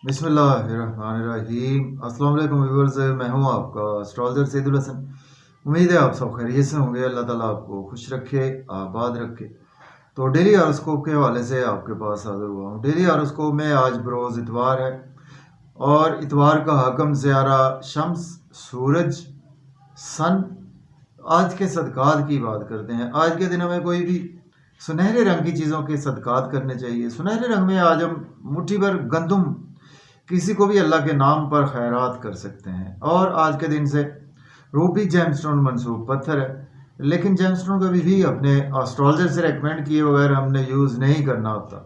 बिस्मिल्लाहिर्रहमानिर्रहीम। अस्सलाम वालेकुम व्यूअर्स, मैं हूं आपका एस्ट्रोलॉजर सैदुल हसन। उम्मीद है आप सब खैरियत से होंगे। अल्लाह ताला आपको खुश रखे, आबाद रखे। तो डेली हॉरोस्कोप के हवाले से आपके पास हाजिर हुआ हूं। डेली हॉरोस्कोप में आज बरोज़ इतवार है और इतवार का हकम ज़्यारा शम्स, सूरज, सन। आज के सदकात की बात करते हैं। आज के दिनों में कोई भी सुनहरे रंग की चीज़ों के सदकात करने चाहिए। सुनहरे रंग में आज हम मुट्ठी भर गंदुम, किसी को भी अल्लाह के नाम पर खैरात कर सकते हैं। और आज के दिन से रूबी जेमस्टोन मंसूब पत्थर है, लेकिन जेमस्टोन कभी भी अपने एस्ट्रोलॉजर से रेकमेंड किए बगैर हमने यूज़ नहीं करना होता।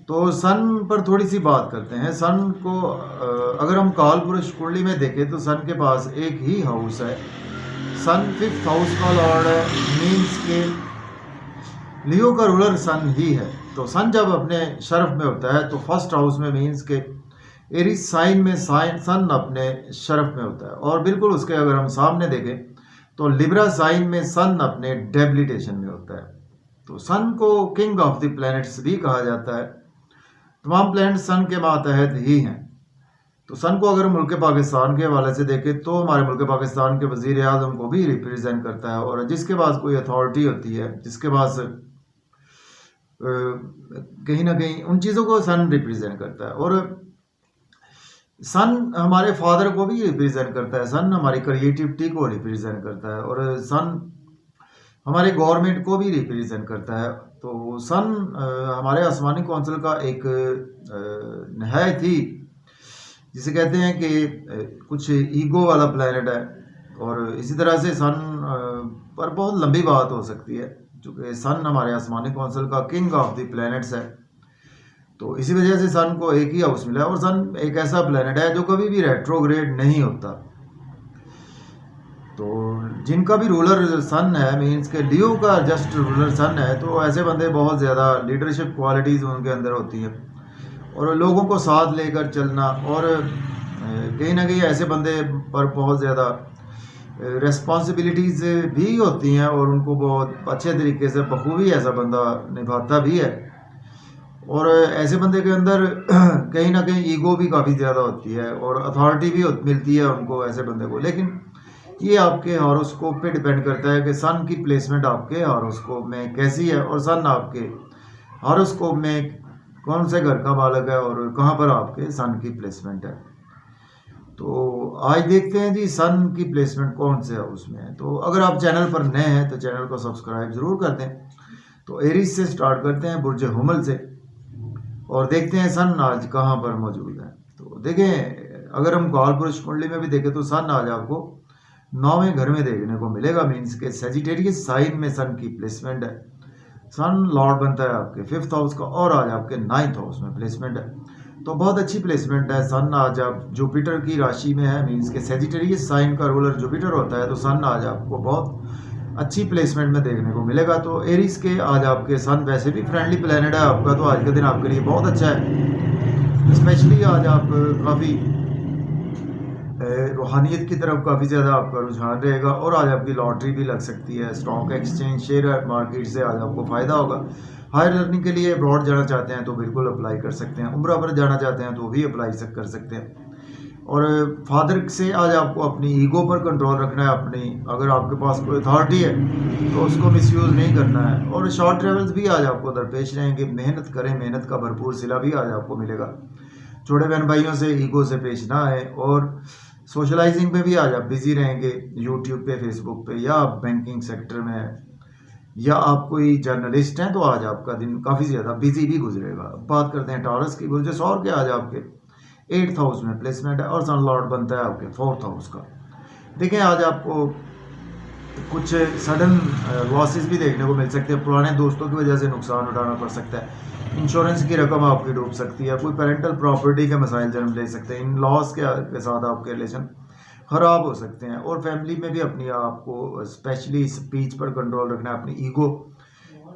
तो सन पर थोड़ी सी बात करते हैं। सन को अगर हम काल पुरुष कुंडली में देखें तो सन के पास एक ही हाउस है। सन 5th हाउस का लॉर्ड है, मीन्स के लियो का रूलर सन ही है। तो सन जब अपने शर्फ में होता है तो फर्स्ट हाउस में, मीन्स के एरीज साइन में सन अपने शर्फ में होता है। और बिल्कुल उसके अगर हम सामने देखें तो लिब्रा साइन में सन अपने डेबिलिटेशन में होता है। तो सन को किंग ऑफ द प्लैनेट्स भी कहा जाता है। तमाम प्लैनेट सन के मातहत ही हैं। तो सन को अगर मुल्क पाकिस्तान के हवाले से देखें तो हमारे मुल्क पाकिस्तान के वज़ीर आज़म को भी रिप्रेजेंट करता है। और जिसके पास कोई अथॉरिटी होती है, जिसके पास कहीं ना कहीं उन चीज़ों को सन रिप्रेजेंट करता है। और सन हमारे फादर को भी रिप्रेजेंट करता है। सन हमारी क्रिएटिविटी को रिप्रेजेंट करता है। और सन हमारे गवर्नमेंट को भी रिप्रेजेंट करता है। तो सन हमारे आसमानी कौंसिल का एक नहायत ही, जिसे कहते हैं कि कुछ ईगो वाला प्लैनेट है। और इसी तरह से सन पर बहुत लंबी बात हो सकती है, चूँकि सन हमारे आसमानी कौंसिल का किंग ऑफ द प्लैनेट्स है। तो इसी वजह से सन को एक ही हाउस मिला है। और सन एक ऐसा प्लैनेट है जो कभी भी रेट्रोग्रेड नहीं होता। तो जिनका भी रूलर सन है, मीन्स के लियो का जस्ट रूलर सन है, तो ऐसे बंदे बहुत ज़्यादा लीडरशिप क्वालिटीज़ उनके अंदर होती हैं और लोगों को साथ लेकर चलना। और कहीं ना कहीं ऐसे बंदे पर बहुत ज़्यादा रिस्पॉन्सिबिलिटीज़ भी होती हैं और उनको बहुत अच्छे तरीके से बखूबी ऐसा बंदा निभाता भी है। और ऐसे बंदे के अंदर कहीं ना कहीं ईगो भी काफ़ी ज़्यादा होती है और अथॉरिटी भी मिलती है उनको, ऐसे बंदे को। लेकिन ये आपके हॉरोस्कोप पे डिपेंड करता है कि सन की प्लेसमेंट आपके हॉरोस्कोप में कैसी है और सन आपके हॉरोस्कोप में कौन से घर का मालक है और कहाँ पर आपके सन की प्लेसमेंट है। तो आज देखते हैं जी सन की प्लेसमेंट कौन से हाउस में है। तो अगर आप चैनल पर नए हैं तो चैनल को सब्सक्राइब ज़रूर कर दें। तो एरीज से स्टार्ट करते हैं, बुर्ज हुमल से, और देखते हैं सन आज कहाँ पर मौजूद है। तो देखें, अगर हम काल पुरुष कुंडली में भी देखें तो सन आज आपको 9वें घर में देखने को मिलेगा, मीन्स के सेजिटेरियस साइन में सन की प्लेसमेंट है। सन लॉर्ड बनता है आपके 5th हाउस का और आज आपके 9th हाउस में प्लेसमेंट है। तो बहुत अच्छी प्लेसमेंट है। सन आज आप जुपिटर की राशि में है, मीन्स के सेजिटेरियस साइन का रूलर जुपिटर होता है। तो सन आज आपको बहुत अच्छी प्लेसमेंट में देखने को मिलेगा। तो एरीज के आज आपके सन वैसे भी फ्रेंडली प्लैनेट है आपका, तो आज का दिन आपके लिए बहुत अच्छा है। स्पेशली आज आप काफ़ी रूहानियत की तरफ काफ़ी ज़्यादा आपका रुझान रहेगा और आज आपकी लॉटरी भी लग सकती है। स्टॉक एक्सचेंज, शेयर मार्केट से आज आपको फ़ायदा होगा। हायर लर्निंग के लिए अब्रॉड जाना चाहते हैं तो बिल्कुल अप्लाई कर सकते हैं। उम्रा पर जाना चाहते हैं तो भी अप्लाई कर सकते हैं। और फादर से आज आपको अपनी ईगो पर कंट्रोल रखना है। अपनी अगर आपके पास कोई अथॉरिटी है तो उसको मिसयूज़ नहीं करना है। और शॉर्ट ट्रेवल्स भी आज आपको दरपेश रहेंगे। मेहनत करें, मेहनत का भरपूर सिला भी आज आपको मिलेगा। छोटे बहन भाइयों से ईगो से पेश ना आए। और सोशलाइजिंग में भी आज आप बिजी रहेंगे, यूट्यूब पे, फेसबुक पे, या आप बैंकिंग सेक्टर में हैं या आप कोई जर्नलिस्ट हैं तो आज आपका दिन काफ़ी ज़्यादा बिजी भी गुजरेगा। बात करते हैं टॉरस की। बुर्ज सौर के आज आपके 8th हाउस में प्लेसमेंट है और सन लॉर्ड बनता है आपके 4th हाउस का। देखें, आज आपको कुछ सडन लॉसेस भी देखने को मिल सकते हैं। पुराने दोस्तों की वजह से नुकसान उठाना पड़ सकता है। इंश्योरेंस की रकम आपकी डूब सकती है। कोई पेरेंटल प्रॉपर्टी के मसाइल जन्म ले सकते हैं। इन लॉस के साथ आपके रिलेशन ख़राब हो सकते हैं। और फैमिली में भी अपनी आपको स्पेशली स्पीच पर कंट्रोल रखना है, अपनी ईगो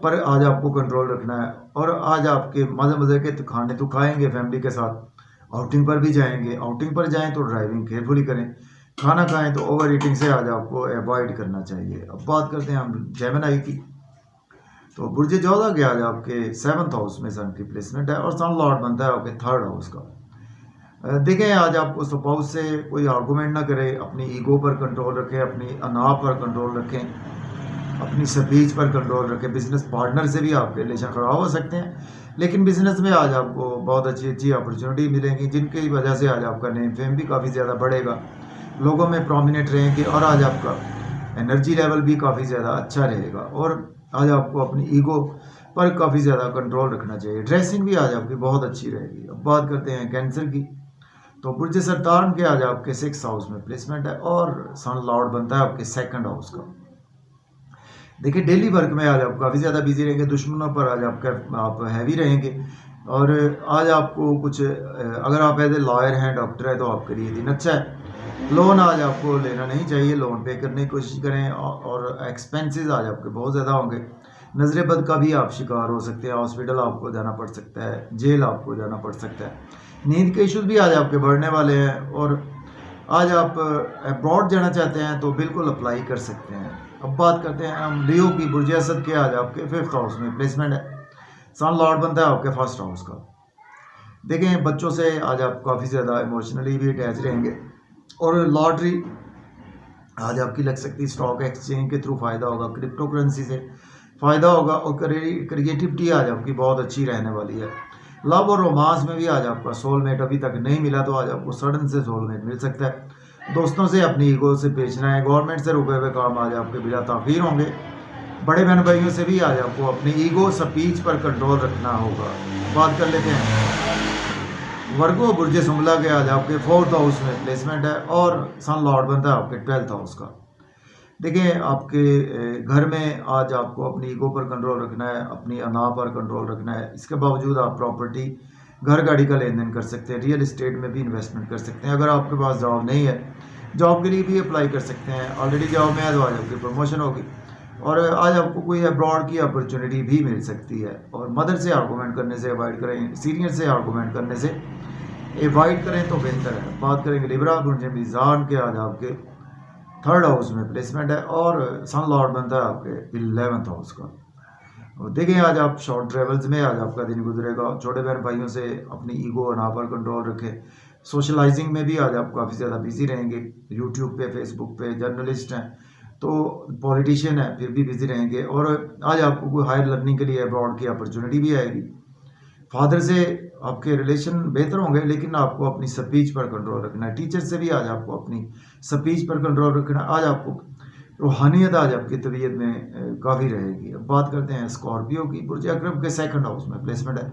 पर आज आपको कंट्रोल रखना है। और आज आपके मज़े मज़े के खाने तो खाएंगे फैमिली के साथ, आउटिंग पर भी जाएंगे। आउटिंग पर जाएं तो ड्राइविंग केयरफुली करें। खाना खाएं तो ओवर ईटिंग से आज आपको अवॉइड करना चाहिए। अब बात करते हैं हम जेमिनी की। तो बुर्ज जोधा के आज आपके 7th हाउस में सन की प्लेसमेंट है और सन लॉर्ड बनता है आपके 3rd हाउस का। देखें आज आपको स्पाउस से कोई आर्गूमेंट ना करे, अपनी ईगो पर कंट्रोल रखें, अपनी अना पर कंट्रोल रखें, अपनी स्पीच पर कंट्रोल रखें। बिजनेस पार्टनर से भी आपके रिलेशन ख़राब हो सकते हैं, लेकिन बिजनेस में आज आपको बहुत अच्छी अच्छी अपॉर्चुनिटी मिलेंगी, जिनकी वजह से आज आपका नेम फेम भी काफ़ी ज़्यादा बढ़ेगा, लोगों में प्रोमिनेंट रहेंगे और आज आपका एनर्जी लेवल भी काफ़ी ज़्यादा अच्छा रहेगा। और आज आपको अपनी ईगो पर काफ़ी ज़्यादा कंट्रोल रखना चाहिए। ड्रेसिंग भी आज आपकी बहुत अच्छी रहेगी। अब बात करते हैं कैंसर की, तो बुर्ज सरतान के आज आपके 6th हाउस में प्लेसमेंट है और सन लॉर्ड बनता है आपके 2nd हाउस का। देखिए डेली वर्क में आज आप काफ़ी ज़्यादा बिजी रहेंगे, दुश्मनों पर आज आप हैवी रहेंगे और आज आपको कुछ अगर आप एज ए लॉयर हैं, डॉक्टर है, तो आपके लिए दिन अच्छा है। लोन आज आपको लेना नहीं चाहिए, लोन पे करने की कोशिश करें और एक्सपेंसेस आज आपके बहुत ज़्यादा होंगे। नजर बद का भी आप शिकार हो सकते हैं, हॉस्पिटल आपको जाना पड़ सकता है, जेल आपको जाना पड़ सकता है। नींद के इश्यूज भी आज आपके बढ़ने वाले हैं और आज आप अब्रॉड जाना चाहते हैं तो बिल्कुल अप्लाई कर सकते हैं। अब बात करते हैं हम लियो की। बुर्ज असद के आज आपके 5th हाउस में प्लेसमेंट है, सन लॉर्ड बनता है आपके 1st हाउस का। देखें बच्चों से आज आप काफ़ी ज़्यादा इमोशनली भी अटैच रहेंगे और लॉटरी आज आपकी लग सकती है, स्टॉक एक्सचेंज के थ्रू फ़ायदा होगा, क्रिप्टो करेंसी से फ़ायदा होगा और क्रिएटिविटी आज आपकी बहुत अच्छी रहने वाली है। लव और रोमांस में भी आज आपका सोलमेट अभी तक नहीं मिला तो आज आपको सडन से सोलमेट मिल सकता है। दोस्तों से अपनी ईगो से बेचना है, गवर्नमेंट से रुके हुए काम आज आपके बिला ताख़ीर होंगे। बड़े बहन भाइयों से भी आज आपको अपनी ईगो स्पीच पर कंट्रोल रखना होगा। बात कर लेते हैं वर्गो। बुर्ज सुमला के आज आपके 4th हाउस में प्लेसमेंट है और सन लॉर्ड बनता है आपके 12th हाउस का। देखिए आपके घर में आज आपको अपनी ईगो पर कंट्रोल रखना है, अपनी अना पर कंट्रोल रखना है। इसके बावजूद आप प्रॉपर्टी, घर गाड़ी का लेन देन कर सकते हैं, रियल इस्टेट में भी इन्वेस्टमेंट कर सकते हैं। अगर आपके पास जॉब नहीं है, जॉब के लिए भी अप्लाई कर सकते हैं। ऑलरेडी जॉब में है तो आज आपकी प्रमोशन होगी और आज आपको कोई अब्रॉड की अपॉर्चुनिटी भी मिल सकती है। और मदर से आर्गूमेंट करने से अवॉइड करें, सीनियर से आर्गूमेंट करने से अवॉइड करें तो बेहतर है। बात करेंगे लिब्रा। बुर्ज मीज़ान के आज आपके 3rd हाउस में प्लेसमेंट है और सन लॉर्ड बनता है आपके 11th हाउस का। और देखें आज आप शॉर्ट ट्रेवल्स में आज आपका दिन गुजरेगा। छोटे बहन भाइयों से अपनी ईगो अना पर कंट्रोल रखें। सोशलाइजिंग में भी आज आप काफ़ी ज़्यादा बिजी रहेंगे। यूट्यूब पे, फेसबुक पे जर्नलिस्ट हैं तो पॉलिटिशियन है फिर भी बिजी रहेंगे और आज आपको कोई हायर लर्निंग के लिए अब्रॉड की अपॉर्चुनिटी भी आएगी। फादर से आपके रिलेशन बेहतर होंगे, लेकिन आपको अपनी स्पीच पर कंट्रोल रखना है। टीचर से भी आज आपको अपनी स्पीच पर कंट्रोल रखना है। आज आपको रूहानियत आज आपकी तबीयत में काफ़ी रहेगी। अब बात करते हैं स्कॉर्पियो की। बुर्ज अकरब के 2nd हाउस में प्लेसमेंट है,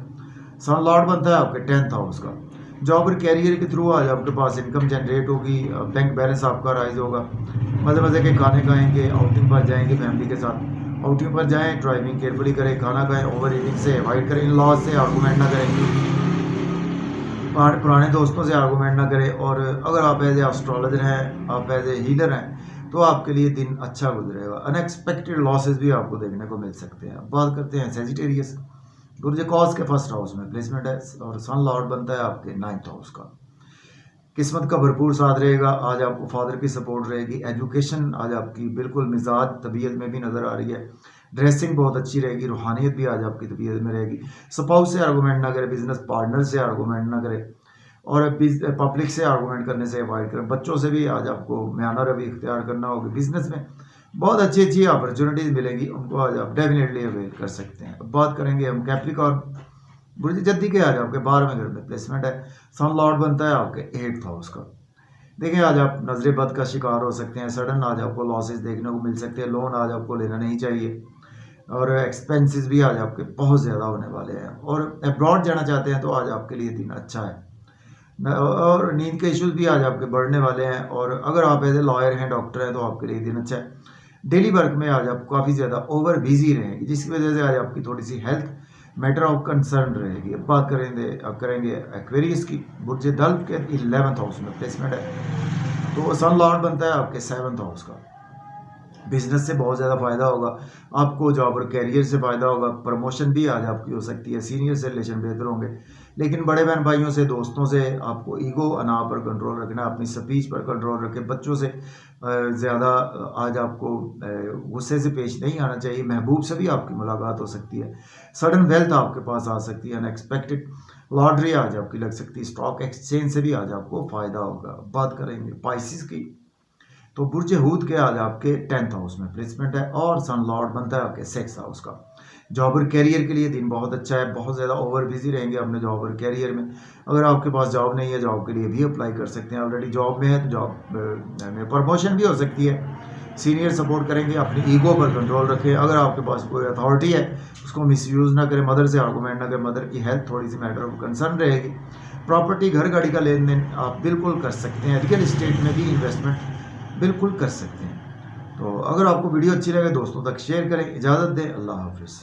सन लॉर्ड बनता है आपके 10th हाउस का। जॉब और कैरियर के थ्रू आज आपके पास इनकम जनरेट होगी, बैंक बैलेंस आपका राइज होगा, मज़े मज़े के खाने खाएंगे, आउटिंग पर जाएंगे फैमिली के साथ। आउटिंग पर जाएं, ड्राइविंग केयरफुली करें, खाना खाएं, ओवर ईटिंग से अवॉइड करें, इन लॉज से आर्गूमेंट ना करें, पुराने दोस्तों से आर्गूमेंट ना करें। और अगर आप एज ए एस्ट्रोलॉजर हैं, आप एज ए हीलर हैं तो आपके लिए दिन अच्छा गुजरेगा। अनएक्सपेक्टेड लॉसेस भी आपको देखने को मिल सकते हैं। बात करते हैं सेजिटेरियस। बुर्ज कॉस के 1st हाउस में प्लेसमेंट है और सन लॉर्ड बनता है आपके 9th हाउस का। किस्मत का भरपूर साथ रहेगा। आज आपको फादर की सपोर्ट रहेगी। एजुकेशन आज आपकी बिल्कुल मिजाज तबीयत में भी नज़र आ रही है। ड्रेसिंग बहुत अच्छी रहेगी। रूहानियत भी आज आपकी तबीयत में रहेगी। स्पाउस से आर्गूमेंट ना करें, बिजनेस पार्टनर से आर्गूमेंट ना करें और पब्लिक से आर्गूमेंट करने से अवॉइड करें। बच्चों से भी आज आपको म्याना रवि इख्तियार करना होगा। बिजनेस में बहुत अच्छी अच्छी अपॉर्चुनिटीज़ मिलेंगी, उनको आज आप डेफिनेटली अवेल कर सकते हैं। अब बात करेंगे हम कैप्रिकॉर्न। बुर्ज जद्दी के आज आपके 12वें घर में प्लेसमेंट है, सन लॉर्ड बनता है आपके 8th हाउस का। देखिए आज आप नजरे बद का शिकार हो सकते हैं, सडन आज आपको लॉसेस देखने को मिल सकते हैं। लोन आज आपको लेना नहीं चाहिए और एक्सपेंसेस भी आज आपके बहुत ज़्यादा होने वाले हैं। और अब्रॉड जाना चाहते हैं तो आज आपके लिए दिन अच्छा है और नींद के इश्यूज भी आज आपके बढ़ने वाले हैं। और अगर आप एज ए लॉयर हैं, डॉक्टर हैं तो आपके लिए दिन अच्छा है। डेली वर्क में आज आप काफ़ी ज़्यादा ओवर बिजी रहेंगे, जिसकी वजह से आज आपकी थोड़ी सी हेल्थ मैटर ऑफ कंसर्न रहेगी। अब बात करेंगे एक्वेरियस की। बुर्ज दल्फ के 11th हाउस में प्लेसमेंट है तो सन लॉर्ड बनता है आपके 7th हाउस का। बिजनेस से बहुत ज़्यादा फ़ायदा होगा आपको, जॉब और कैरियर से फ़ायदा होगा, प्रमोशन भी आज आपकी हो सकती है, सीनियर से रिलेशन बेहतर होंगे। लेकिन बड़े बहन भाइयों से, दोस्तों से आपको ईगो अना पर कंट्रोल रखना, अपनी स्पीच पर कंट्रोल रखें। बच्चों से ज़्यादा आज आपको गुस्से से पेश नहीं आना चाहिए। महबूब से भी आपकी मुलाकात हो सकती है। सडन वेल्थ आपके पास आ सकती है, अनएक्सपेक्टेड लॉटरी आज आपकी लग सकती है। स्टॉक एक्सचेंज से भी आज आपको फ़ायदा होगा। बात करेंगे पाइसिस की, तो बुर्ज हूत के आज आपके 10th हाउस में प्लेसमेंट है और सन लॉर्ड बनता है आपके 6th हाउस का। जॉब और कैरियर के लिए दिन बहुत अच्छा है। बहुत ज़्यादा ओवर बिजी रहेंगे अपने जॉब और कैरियर में। अगर आपके पास जॉब नहीं है, जॉब के लिए भी अप्लाई कर सकते हैं। ऑलरेडी जॉब में है तो जॉब में प्रमोशन भी हो सकती है। सीनियर सपोर्ट करेंगे। अपनी ईगो पर कंट्रोल रखें। अगर आपके पास कोई अथॉरिटी है उसको मिसयूज़ ना करें। मदर से आर्गूमेंट ना करें। मदर की हेल्थ थोड़ी सी मैटर ऑफ कंसर्न रहेगी। प्रॉपर्टी, घर गाड़ी का लेन देन आप बिल्कुल कर सकते हैं। रियल इस्टेट में भी इन्वेस्टमेंट बिल्कुल कर सकते हैं। तो अगर आपको वीडियो अच्छी लगे दोस्तों तक शेयर करें। इजाज़त दें। अल्लाह हाफिज़।